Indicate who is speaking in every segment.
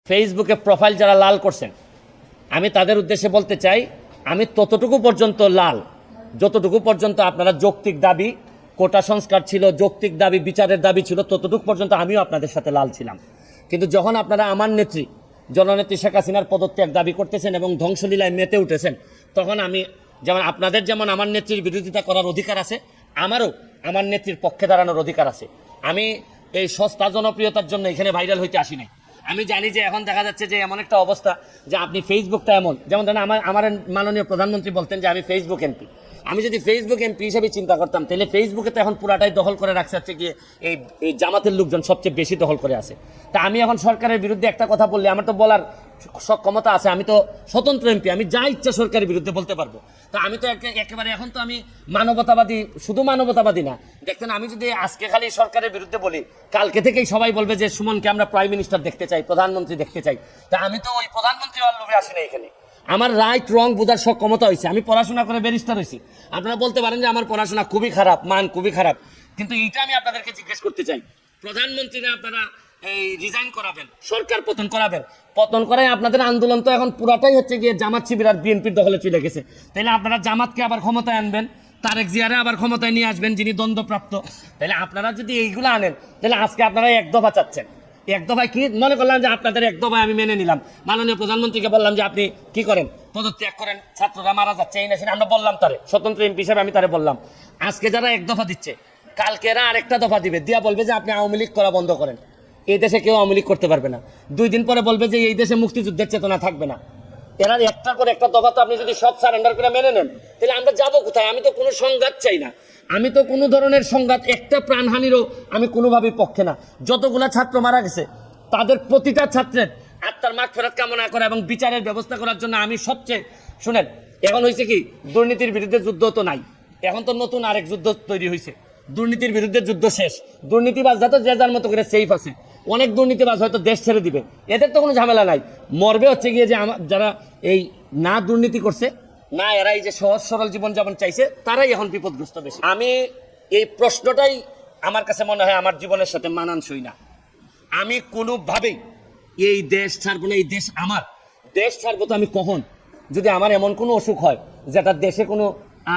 Speaker 1: ফেসবুকে প্রোফাইল যারা লাল করছেন, আমি তাদের উদ্দেশ্যে বলতে চাই, আমি ততটুকু পর্যন্ত লাল যতটুকু পর্যন্ত আপনারা যৌক্তিক দাবি, কোটা সংস্কার ছিল, যৌক্তিক দাবি, বিচারের দাবি ছিল, ততটুকু পর্যন্ত আমিও আপনাদের সাথে লাল ছিলাম। কিন্তু যখন আপনারা আমার নেত্রী জননেত্রী শেখ হাসিনার পদত্যাগ দাবি করতেছেন এবং ধ্বংসলীলায় মেতে উঠেছেন, তখন আমি যেমন আপনাদের যেমন আমার নেত্রীর বিরোধিতা করার অধিকার আছে, আমারও আমার নেত্রীর পক্ষে দাঁড়ানোর অধিকার আছে। আমি এই সস্তা জনপ্রিয়তার জন্য এখানে ভাইরাল হইতে আসি নাই। আমি জানি যে এখন দেখা যাচ্ছে যে এমন একটা অবস্থা যে আপনি ফেসবুকটা এমন, যেমন ধরেন আমার মাননীয় প্রধানমন্ত্রী বলতেন যে আমি ফেসবুক এমপি। আমি যদি ফেসবুক এমপি হিসেবে চিন্তা করতাম, তাহলে ফেসবুকে তো এখন পুরাটাই দখল করে রাখছে হচ্ছে গিয়ে এই জামাতের লোকজন সবচেয়ে বেশি দখল করে আছে। তা আমি এখন সরকারের বিরুদ্ধে একটা কথা বললে আমার তো বলার ক্ষমতা আছে, আমি তো স্বতন্ত্র এমপি, আমি যা ইচ্ছা সরকারের বিরুদ্ধে বলতে পারবো। তা আমি তো একেবারে এখন তো আমি মানবতাবাদী, শুধু মানবতাবাদী না। দেখতেন আমি যদি আজকে খালি সরকারের বিরুদ্ধে বলি, কালকে থেকেই সবাই বলবে যে সুমনকে আমরা প্রাইম মিনিস্টার দেখতে চাই, প্রধানমন্ত্রী দেখতে চাই। তা আমি তো ওই প্রধানমন্ত্রী হওয়ার লোভে আসি না এখানে। আমার রাইট রং বোঝার সক্ষমতা হয়েছে, আমি পড়াশোনা করে ব্যারিস্টার হয়েছি। আপনারা বলতে পারেন যে আমার পড়াশোনা খুবই খারাপ, মান খুবই খারাপ, কিন্তু এইটা আমি আপনাদেরকে জিজ্ঞেস করতে চাই, প্রধানমন্ত্রীরা আপনারা এই রিজাইন করাবেন, সরকার পতন করাবেন, পতন করায় আপনাদের আন্দোলন তো এখন পুরাটাই হচ্ছে গিয়ে জামাত শিবির আর বিএনপির দখলে চলে গেছে। তাইলে আপনারা জামাতকে আবার ক্ষমতায় আনবেন, তারেক জিয়ারে আবার ক্ষমতায় নিয়ে আসবেন যিনি দ্বন্দ্বপ্রাপ্ত। তাহলে আপনারা যদি এইগুলো আনেন, তাহলে আজকে আপনারা এক দফা চাচ্ছেন। এক দফায় কি মনে করলাম যে আপনাদের এক দফায় আমি মেনে নিলাম, মাননীয় প্রধানমন্ত্রীকে বললাম যে আপনি কি করেন, পদত্যাগ করেন, ছাত্ররা মারা যাচ্ছে, এই না সেটা আমরা বললাম তারে, স্বতন্ত্র এমপি হিসেবে আমি তারে বললাম। আজকে যারা এক দফা দিচ্ছে, কালকে এরা আরেকটা দফা দিবে, দিয়া বলবে যে আপনি আওয়ামী লীগ করা বন্ধ করেন, এই দেশে কেউ আওয়ামী লীগ করতে পারবে না। 2 দিন পরে বলবে যে এই দেশে মুক্তিযুদ্ধের চেতনা থাকবে না। এরা একটার পর একটা দফা তো আপনি যদি সব সারেন্ডার করে মেনে নেন, তাহলে আমরা যাবো কোথায়? আমি তো কোনো সংঘাত চাই না, আমি তো কোনো ধরনের সংঘাত, একটা প্রাণহানিরও আমি কোনোভাবেই পক্ষে না। যতগুলা ছাত্র মারা গেছে তাদের প্রতিটা ছাত্রের আত্মার মাগফিরাত কামনা করা এবং বিচারের ব্যবস্থা করার জন্য আমি সবচেয়ে, শুনেন, এখন হয়েছে কি, দুর্নীতির বিরুদ্ধে যুদ্ধ তো নাই, এখন তো নতুন আরেক যুদ্ধ তৈরি হয়েছে। দুর্নীতির বিরুদ্ধে যুদ্ধ শেষ, দুর্নীতিবাজরা তো যে যার মতো করে সেফ আছে, অনেক দুর্নীতিবাজ হয়তো দেশ ছেড়ে দিবে, এদের তো কোনো ঝামেলা নাই। মরবে হচ্ছে গিয়ে যে যারা এই না দুর্নীতি করছে না, এরা এই যে সহজ সরল জীবনযাপন চাইছে, তারাই এখন বিপদগ্রস্ত বেশি। আমি এই প্রশ্নটাই আমার কাছে মনে হয় আমার জীবনের সাথে মানানসই না। আমি কোনোভাবেই এই দেশ ছাড়বো না, এই দেশ আমার। দেশ ছাড়বো তো আমি কখন, যদি আমার এমন কোনো অসুখ হয় যেটা দেশে কোনো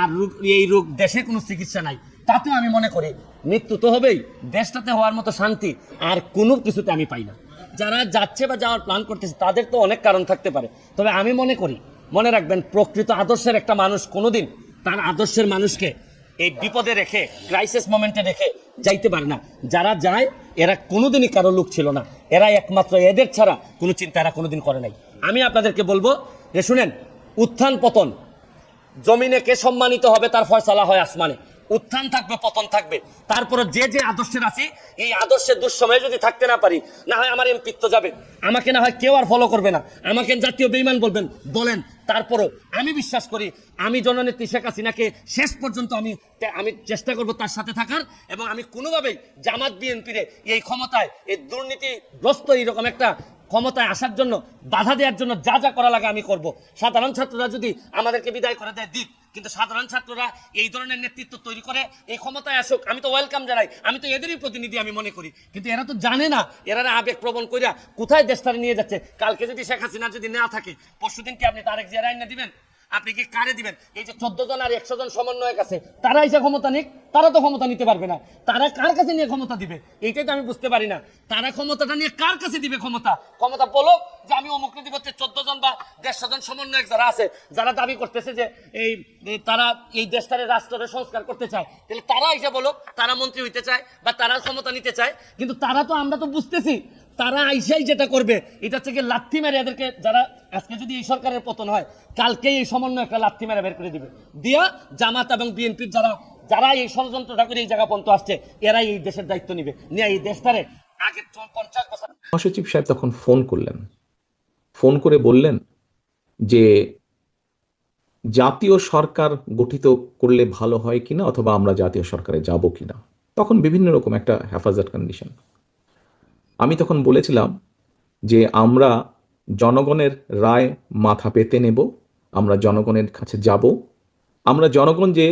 Speaker 1: আর রোগ, এই রোগ দেশে কোনো চিকিৎসা নাই, তাতেও আমি মনে করি মৃত্যু তো হবেই, দেশটাতে হওয়ার মতো শান্তি আর কোনো কিছুতে আমি পাই না। যারা যাচ্ছে বা যাওয়ার প্ল্যান করতেছে তাদের তো অনেক কারণ থাকতে পারে, তবে আমি মনে করি, মনে রাখবেন, প্রকৃত আদর্শের একটা মানুষ কোনোদিন তার আদর্শের মানুষকে এই বিপদে রেখে, ক্রাইসিস মোমেন্টে রেখে যাইতে পারে না। যারা যায় এরা কোনোদিনই কারো লোক ছিল না, এরা একমাত্র এদের ছাড়া কোনো চিন্তা এরা কোনোদিন করে নাই। আমি আপনাদেরকে বলবো যে শুনেন, উত্থান পতন, জমিনে কে সম্মানিত হবে তার ফয়সালা হয় আসমানে। উত্থান থাকবে, পতন থাকবে, তারপরে যে যে আদর্শের আছি, এই আদর্শের দুঃসময়ে যদি থাকতে না পারি, না হয় আমার এমপিত্ব যাবে, আমাকে না হয় কেউ আর ফলো করবে না, আমাকে জাতীয় বেঈমান বলেন, তারপরও আমি বিশ্বাস করি আমি জননেত্রী শেখ হাসিনাকে শেষ পর্যন্ত আমি চেষ্টা করব তার সাথে থাকার, এবং আমি কোনোভাবেই জামাত বিএনপির এই ক্ষমতায়, এই দুর্নীতিগ্রস্ত এইরকম একটা ক্ষমতায় আসার জন্য, বাধা দেওয়ার জন্য যা যা করা লাগে আমি করব। সাধারণ ছাত্ররা যদি আমাদেরকে বিদায় করে দেয় দিক, কিন্তু সাধারণ ছাত্ররা এই ধরনের নেতৃত্ব তৈরি করে এই ক্ষমতায় আসুক, আমি তো ওয়েলকাম জানাই, আমি তো এদেরই প্রতিনিধি আমি মনে করি। কিন্তু এরা তো জানে না, এরা আবেগ প্রবণ কইরা কোথায় দেশটারে নিয়ে যাচ্ছে। কালকে যদি শেখ হাসিনা যদি না থাকে, পরশুদিন কি আপনি তারেক জিয়ার আইন দিবেন? আপনি কি কারে দিবেন? এই যে 14 জন আর 100 জন সমন্বয়ক আছে, তারা এসে ক্ষমতা নিক, তারা তো ক্ষমতা নিতে পারবে না। তারা কার কাছে নিয়ে ক্ষমতা দিবে, এইটাই তো আমি বুঝতে পারি না। তারা ক্ষমতাটা নিয়ে কার কাছে দিবে? ক্ষমতা বলো যে আমি অমুককে দিব। 14 জন বা 150 জন সমন্বয়ক যারা আছে, যারা দাবি করতেছে যে তারা এই দেশটারে রাষ্ট্রের সংস্কার করতে চায়, তাহলে তারা এসে বলো তারা মন্ত্রী হইতে চায় বা তারা ক্ষমতা নিতে চায়। কিন্তু তারা তো, আমরা তো বুঝতেছি তারা আইসাই যেটা করবে, এটা হচ্ছে কি লাথি মেরে এদেরকে, যারা আজকে যদি এই সরকারের পতন হয়, কালকেই এই সমন্বয় একটা লাথি মেরে বের করে দিবে, দিয়া জামাত এবং বিএনপির যারা এই ষড়যন্ত্রটা করে এই জায়গা পর্যন্ত আসছে, এরাই এই দেশের দায়িত্ব নিবে, নিয়ে এই দেশটারে আগে 50 বছর।
Speaker 2: মহাসচিব সাহেব তখন ফোন করলেন, ফোন করে বললেন যে জাতীয় সরকার গঠিত করলে ভালো হয় কিনা, অথবা আমরা জাতীয় সরকারে যাব কিনা। তখন বিভিন্ন রকম একটা হেফাজত কন্ডিশন। আমি তখন বলেছিলাম যে আমরা জনগণের রায় মাথা পেতে নেব, আমরা জনগণের কাছে যাব, আমরা জনগণ যে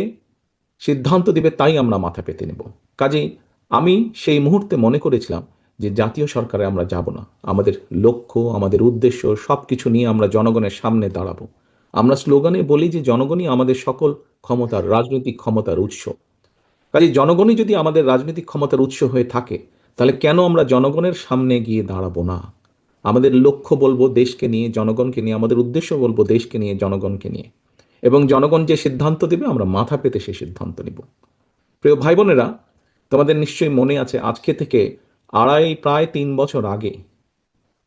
Speaker 2: সিদ্ধান্ত দিবে তাই আমরা মাথা পেতে নেব। কাজেই আমি সেই মুহূর্তে মনে করেছিলাম যে জাতীয় সরকারে আমরা যাব না, আমাদের লক্ষ্য, আমাদের উদ্দেশ্য সব কিছু নিয়ে আমরা জনগণের সামনে দাঁড়াবো। আমরা স্লোগানে বলি যে জনগণই আমাদের সকল ক্ষমতার, রাজনৈতিক ক্ষমতার উৎস। কাজে জনগণই যদি আমাদের রাজনৈতিক ক্ষমতার উৎস হয়ে থাকে, তাহলে কেন আমরা জনগণের সামনে গিয়ে দাঁড়াবো না? আমাদের লক্ষ্য বলবো দেশকে নিয়ে, জনগণকে নিয়ে, আমাদের উদ্দেশ্য বলবো দেশকে নিয়ে, জনগণকে নিয়ে, এবং জনগণ যে সিদ্ধান্ত দেবে আমরা মাথা পেতে সে সিদ্ধান্ত নিব। প্রিয় ভাই বোনেরা, তোমাদের নিশ্চয়ই মনে আছে আজকে থেকে প্রায় 3 বছর আগে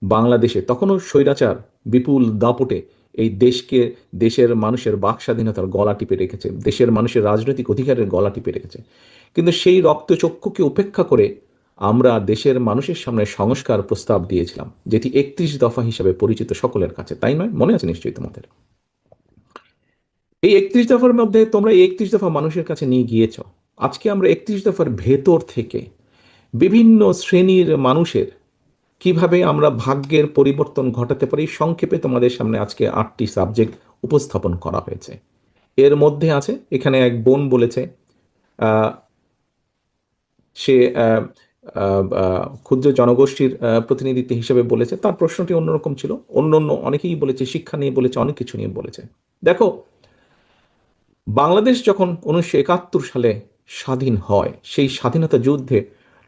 Speaker 2: বাংলাদেশে তখনও স্বৈরাচার বিপুল দাপটে এই দেশকে, দেশের মানুষের বাক স্বাধীনতার গলা টিপে রেখেছে, দেশের মানুষের রাজনৈতিক অধিকারের গলা টিপে রেখেছে। কিন্তু সেই রক্তচক্ষুকে উপেক্ষা করে আমরা দেশের মানুষের সামনে সংস্কার প্রস্তাব দিয়েছিলাম, যেটি 31 দফা হিসাবে পরিচিত সকলের কাছে, তাই নয়? মনে আছে নিশ্চয়ই তোমাদের। এই 31 দফার মধ্যে তোমরা এই 31 দফা মানুষের কাছে নিয়ে গিয়েছ। আজকে আমরা 31 দফার ভেতর থেকে বিভিন্ন শ্রেণীর মানুষের কিভাবে আমরা ভাগ্যের পরিবর্তন ঘটাতে পারি, সংক্ষেপে তোমাদের সামনে আজকে 8টি সাবজেক্ট উপস্থাপন করা হয়েছে। এর মধ্যে আছে, এখানে এক বোন বলেছে, আহ, সে ক্ষুদ্র জনগোষ্ঠীর প্রতিনিধিত্ব হিসেবে বলেছে, তার প্রশ্নটি অন্যরকম ছিল। অন্য অন্য অনেকেই বলেছে, শিক্ষা নিয়ে বলেছে, অনেক কিছু নিয়ে বলেছে। দেখো, বাংলাদেশ যখন 1971 সালে স্বাধীন হয়, সেই স্বাধীনতা যুদ্ধে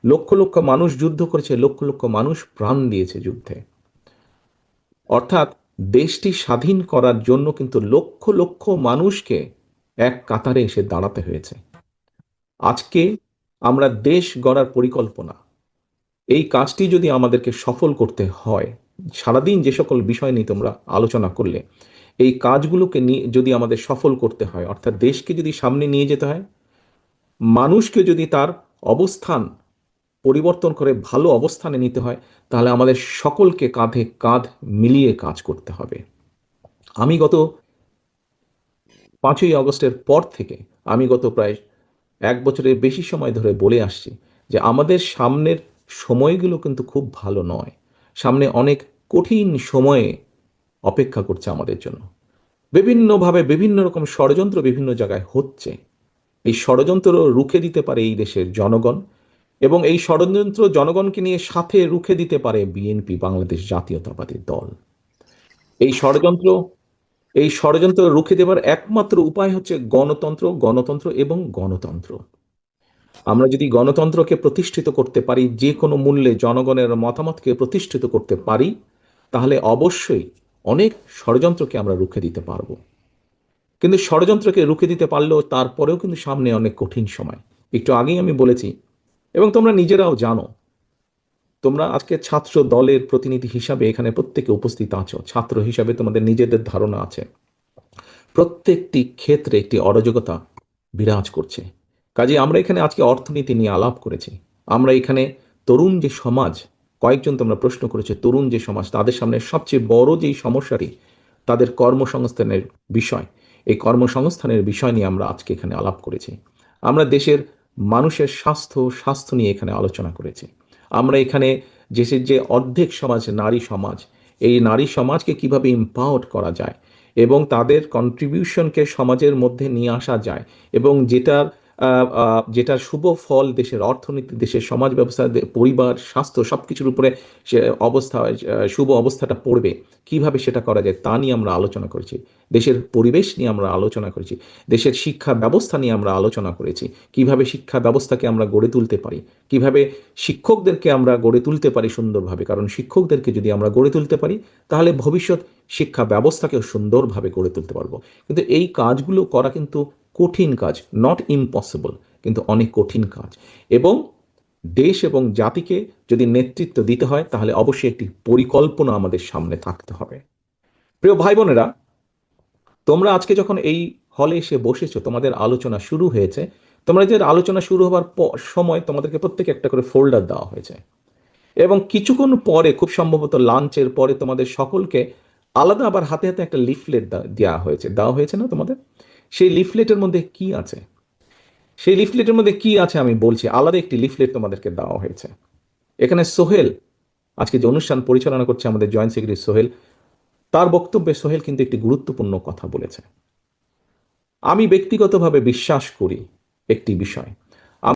Speaker 2: লক্ষ লক্ষ মানুষ যুদ্ধ করেছে, লক্ষ লক্ষ মানুষ প্রাণ দিয়েছে যুদ্ধে। অর্থাৎ দেশটি স্বাধীন করার জন্য কিন্তু লক্ষ লক্ষ মানুষকে এক কাতারে এসে দাঁড়াতে হয়েছে। আজকে আমরা দেশ গড়ার পরিকল্পনা, এই কাজটি যদি আমাদেরকে সফল করতে হয়, সারাদিন যে সকল বিষয় নিয়ে তোমরা আলোচনা করলে, এই কাজগুলোকে নিয়ে যদি আমাদের সফল করতে হয়, অর্থাৎ দেশকে যদি সামনে নিয়ে যেতে হয়, মানুষকে যদি তার অবস্থান পরিবর্তন করে ভালো অবস্থানে নিতে হয়, তাহলে আমাদের সকলকে কাঁধে কাঁধ মিলিয়ে কাজ করতে হবে। আমি গত 5ই আগস্টের পর থেকে, আমি গত প্রায় 1 বছরের বেশি সময় ধরে বলে আসছি যে আমাদের সামনের সময়গুলো কিন্তু খুব ভালো নয়। সামনে অনেক কঠিন সময়ে অপেক্ষা করছে আমাদের জন্য। বিভিন্নভাবে বিভিন্ন রকম ষড়যন্ত্র বিভিন্ন জায়গায় হচ্ছে। এই ষড়যন্ত্র রুখে দিতে পারে এই দেশের জনগণ, এবং এই ষড়যন্ত্র জনগণকে নিয়ে সাথে রুখে দিতে পারে বিএনপি, বাংলাদেশ জাতীয়তাবাদী দল। এই ষড়যন্ত্র এই ষড়যন্ত্র রুখে দেবার একমাত্র উপায় হচ্ছে গণতন্ত্র, গণতন্ত্র এবং গণতন্ত্র। আমরা যদি গণতন্ত্রকে প্রতিষ্ঠিত করতে পারি, যে কোনো মূল্যে জনগণের মতামতকে প্রতিষ্ঠিত করতে পারি, তাহলে অবশ্যই অনেক ষড়যন্ত্রকে আমরা রুখে দিতে পারবো। কিন্তু ষড়যন্ত্রকে রুখে দিতে পারলেও তারপরেও কিন্তু সামনে অনেক কঠিন সময়। একটু আগেই আমি বলেছি, এবং তোমরা নিজেরাও জানো, তোমরা আজকে ছাত্র দলের প্রতিনিধি হিসাবে এখানে প্রত্যেকে উপস্থিত আছো, ছাত্র হিসাবে তোমাদের নিজেদের ধারণা আছে প্রত্যেকটি ক্ষেত্রে একটি অরাজকতা বিরাজ করছে। কাজে আমরা এখানে আজকে অর্থনীতি নিয়ে আলাপ করেছি। আমরা এখানে তরুণ যে সমাজ, কয়েকজন তোমরা প্রশ্ন করেছো, তরুণ যে সমাজ, তাদের সামনে সবচেয়ে বড় যেই সমস্যাটি তাদের কর্মসংস্থানের বিষয়, এই কর্মসংস্থানের বিষয় নিয়ে আমরা আজকে এখানে আলাপ করেছি। আমরা দেশের মানুষের স্বাস্থ্য নিয়ে এখানে আলোচনা করেছি। আমরা এখানে দেশের যে অর্ধেক সমাজ নারী সমাজ, এই নারী সমাজকে কিভাবে এম্পাওয়ার করা যায় এবং তাদের কন্ট্রিবিউশনকে সমাজের মধ্যে নিয়ে আসা যায়, এবং যেটার শুভ ফল দেশের অর্থনীতি, দেশের সমাজ ব্যবস্থা, পরিবার, স্বাস্থ্য সবকিছুর উপরে সে অবস্থা, শুভ অবস্থাটা পড়বে, কিভাবে সেটা করা যায় তা নিয়ে আমরা আলোচনা করেছি। দেশের পরিবেশ নিয়ে আমরা আলোচনা করেছি। দেশের শিক্ষা ব্যবস্থা নিয়ে আমরা আলোচনা করেছি, কিভাবে শিক্ষা ব্যবস্থাকে আমরা গড়ে তুলতে পারি, কিভাবে শিক্ষকদেরকে আমরা গড়ে তুলতে পারি সুন্দরভাবে। কারণ শিক্ষকদেরকে যদি আমরা গড়ে তুলতে পারি, তাহলে ভবিষ্যৎ শিক্ষা ব্যবস্থাকেও সুন্দরভাবে গড়ে তুলতে পারবো। কিন্তু এই কাজগুলো করা কিন্তু কঠিন কাজ, নট ইম্পসিবল, কিন্তু অনেক কঠিন কাজ। এবং দেশ এবং জাতিকে যদি নেতৃত্ব দিতে হয়, তাহলে অবশ্যই একটি পরিকল্পনা আমাদের সামনে থাকতে হবে। প্রিয় ভাই বোনেরা, তোমরা আজকে যখন এই হলে এসে বসেছো, তোমাদের আলোচনা শুরু হয়েছে, তোমরা যে আলোচনা শুরু হবার সময় তোমাদেরকে প্রত্যেকে একটা করে ফোল্ডার দেওয়া হয়েছে, এবং কিছুক্ষণ পরে, খুব সম্ভবত লাঞ্চের পরে, তোমাদের সকলকে আলাদা আবার হাতে হাতে একটা লিফলেট দেওয়া হয়েছে না তোমাদের? সেই লিফলেটের মধ্যে কি আছে? সেই লিফলেটের মধ্যে কি আছে আমি বলছি। আলাদা একটি লিফলেট তোমাদেরকে দেওয়া হয়েছে। এখানে সোহেল, আজকে যে অনুষ্ঠান পরিচালনা করছে আমাদের জয়েন্ট সেক্রেটারি সোহেল, তার বক্তব্যে সোহেল কিন্তু একটি গুরুত্বপূর্ণ কথা বলেছে। আমি ব্যক্তিগতভাবে বিশ্বাস করি একটি বিষয়,